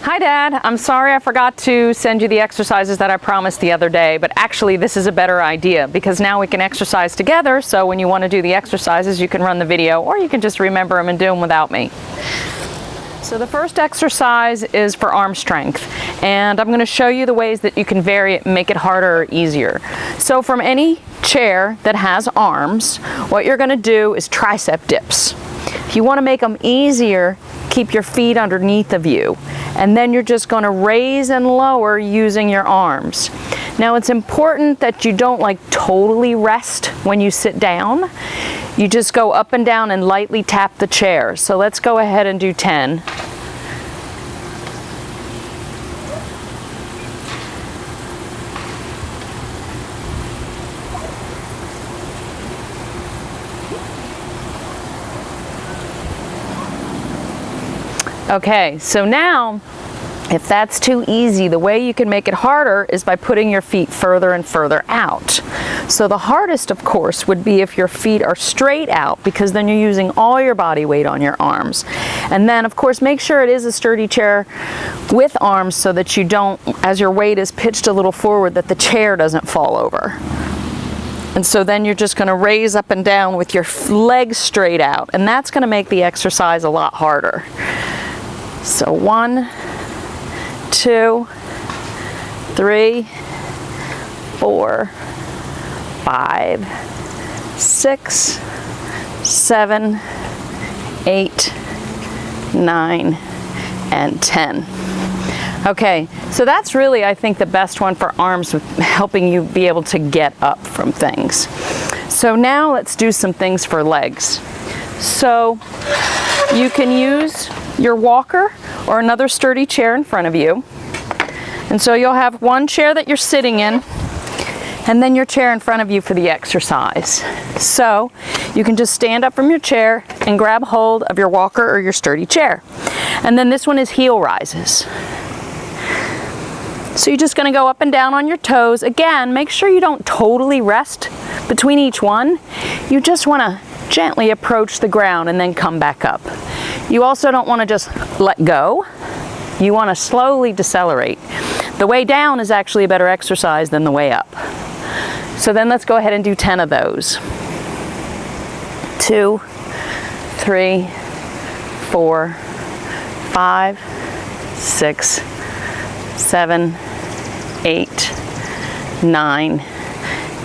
Hi Dad, I'm sorry I forgot to send you the exercises that I promised the other day, but actually this is a better idea because now we can exercise together, so when you want to do the exercises you can run the video or you can just remember them and do them without me. So the first exercise is for arm strength, and I'm going to show you the ways that you can vary it and make it harder or easier. So from any chair that has arms, what you're going to do is tricep dips. If you want to make them easier, keep your feet underneath of you, and then you're just going to raise and lower using your arms. Now it's important that you don't totally rest when you sit down. You just go up and down and lightly tap the chair. So let's go ahead and do 10. Okay, so now, if that's too easy, the way you can make it harder is by putting your feet further and further out. So the hardest, of course, would be if your feet are straight out, because then you're using all your body weight on your arms. And then, of course, make sure it is a sturdy chair with arms so that you don't, as your weight is pitched a little forward, that the chair doesn't fall over. And so then you're just going to raise up and down with your legs straight out, and that's going to make the exercise a lot harder. So 1, 2, 3, 4, 5, 6, 7, 8, 9, and 10. Okay, so that's really, I think, the best one for arms, with helping you be able to get up from things. So now let's do some things for legs. So you can use your walker or another sturdy chair in front of you. And so you'll have one chair that you're sitting in, and then your chair in front of you for the exercise. So you can just stand up from your chair and grab hold of your walker or your sturdy chair. And then this one is heel rises. So you're just going to go up and down on your toes. Again, make sure you don't totally rest between each one. You just want to gently approach the ground and then come back up. You also don't want to just let go. You want to slowly decelerate. The way down is actually a better exercise than the way up. So then let's go ahead and do 10 of those. 2, 3, 4, 5, 6, 7, 8, 9,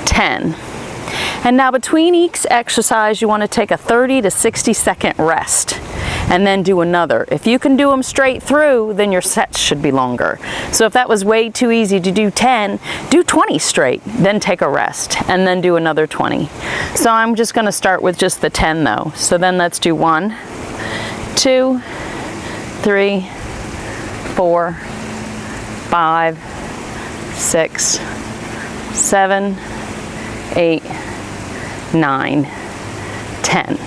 10. And now between each exercise, you want to take a 30 to 60 second rest and then do another. If you can do them straight through, then your sets should be longer. So if that was way too easy to do 10, do 20 straight, then take a rest, and then do another 20. So I'm just going to start with just the 10 though. So then let's do 1, 2, 3, 4, 5, 6, 7, 8, 9, 10.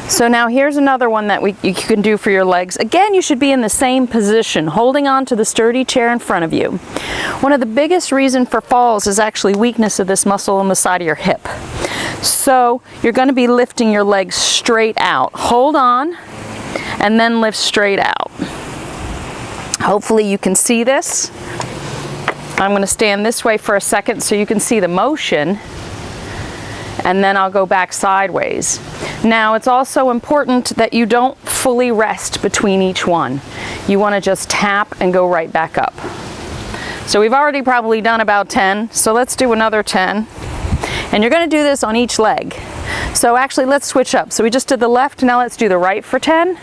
So now here's another one that you can do for your legs. Again, you should be in the same position, holding on to the sturdy chair in front of you. One of the biggest reasons for falls is actually weakness of this muscle on the side of your hip. So you're going to be lifting your legs straight out. Hold on and then lift straight out. Hopefully you can see this. I'm going to stand this way for a second so you can see the motion, and then I'll go back sideways. Now it's also important that you don't fully rest between each one. You want to just tap and go right back up. So we've already probably done about 10, so let's do another 10. And you're going to do this on each leg. So actually let's switch up. So we just did the left, now let's do the right for 10.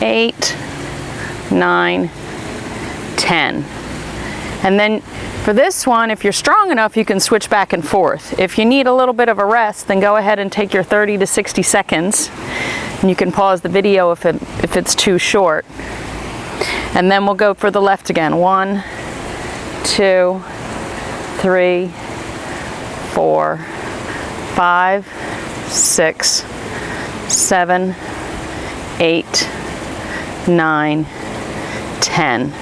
Eight, 9, 10. And then for this one, if you're strong enough, you can switch back and forth. If you need a little bit of a rest, then go ahead and take your 30 to 60 seconds. And you can pause the video if it's too short. And then we'll go for the left again. 1, 2, 3, 4, 5, 6, 7, 8, 9, 10.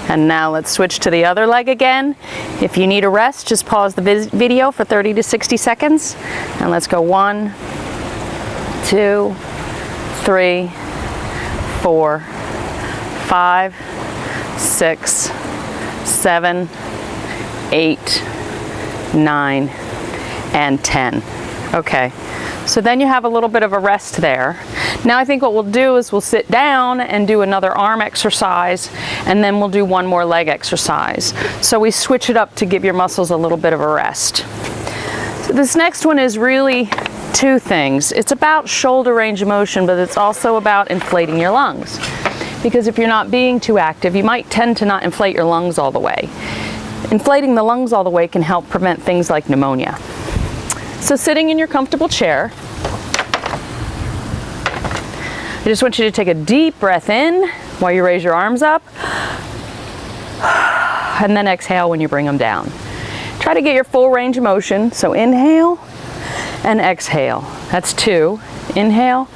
And now let's switch to the other leg again. If you need a rest, just pause the video for 30 to 60 seconds. And let's go 1, 2, 3, 4, 5, 6, 7, 8, 9, and 10. Okay, so then you have a little bit of a rest there. Now I think what we'll do is we'll sit down and do another arm exercise, and then we'll do one more leg exercise. So we switch it up to give your muscles a little bit of a rest. So this next one is really two things. It's about shoulder range of motion, but it's also about inflating your lungs. Because if you're not being too active, you might tend to not inflate your lungs all the way. Inflating the lungs all the way can help prevent things like pneumonia. So sitting in your comfortable chair, I just want you to take a deep breath in while you raise your arms up, and then exhale when you bring them down. Try to get your full range of motion, so inhale and exhale. That's 2. Inhale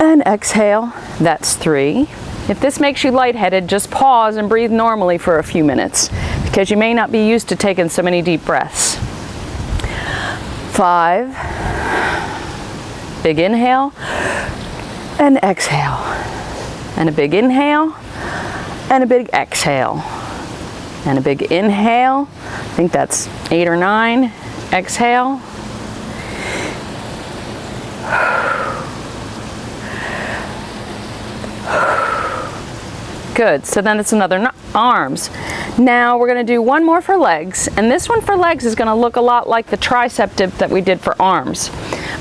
and exhale. That's 3. If this makes you lightheaded, just pause and breathe normally for a few minutes, because you may not be used to taking so many deep breaths. 5. Big inhale and exhale. And a big inhale and a big exhale. And a big inhale. I think that's 8 or 9. Exhale. Good, so then it's another arms. Now we're gonna do one more for legs, and this one for legs is gonna look a lot like the tricep dip that we did for arms.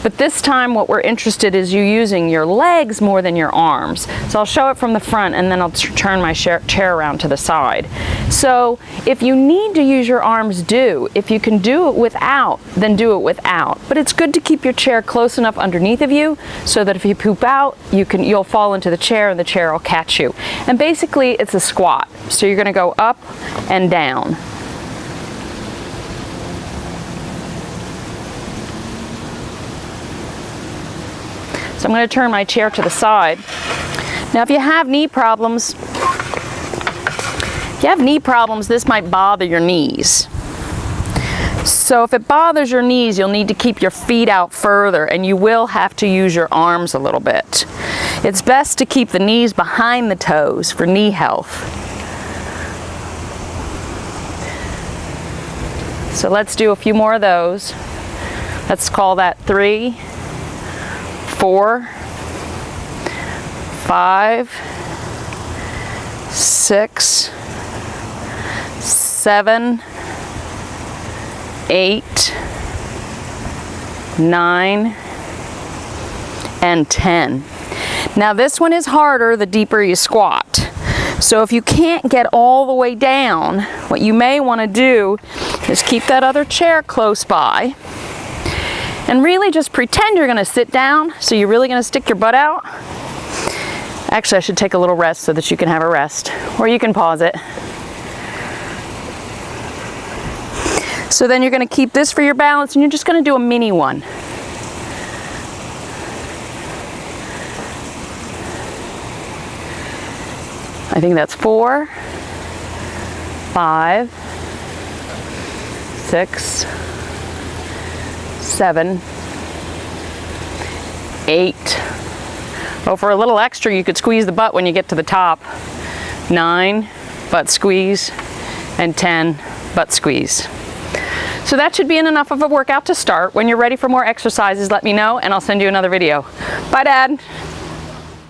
But this time what we're interested is you using your legs more than your arms. So I'll show it from the front, and then I'll turn my chair around to the side. So if you need to use your arms, do. If you can do it without, then do it without. But it's good to keep your chair close enough underneath of you so that if you poop out, you'll fall into the chair and the chair will catch you. And basically it's a squat. So you're gonna go up and down. So I'm going to turn my chair to the side. Now if you have knee problems, this might bother your knees. So if it bothers your knees, you'll need to keep your feet out further, and you will have to use your arms a little bit. It's best to keep the knees behind the toes for knee health. So let's do a few more of those. Let's call that 3, 4, 5, 6, 7, 8, 9, and 10. Now this one is harder the deeper you squat. So if you can't get all the way down, what you may want to do is keep that other chair close by. And really just pretend you're going to sit down, so you're really going to stick your butt out. Actually, I should take a little rest so that you can have a rest, or you can pause it. So then you're going to keep this for your balance, and you're just going to do a mini one. I think that's 4, 5, 6, 7, 8. Oh, for a little extra, you could squeeze the butt when you get to the top. 9, butt squeeze, and 10, butt squeeze. So that should be enough of a workout to start. When you're ready for more exercises, let me know, and I'll send you another video. Bye, Dad.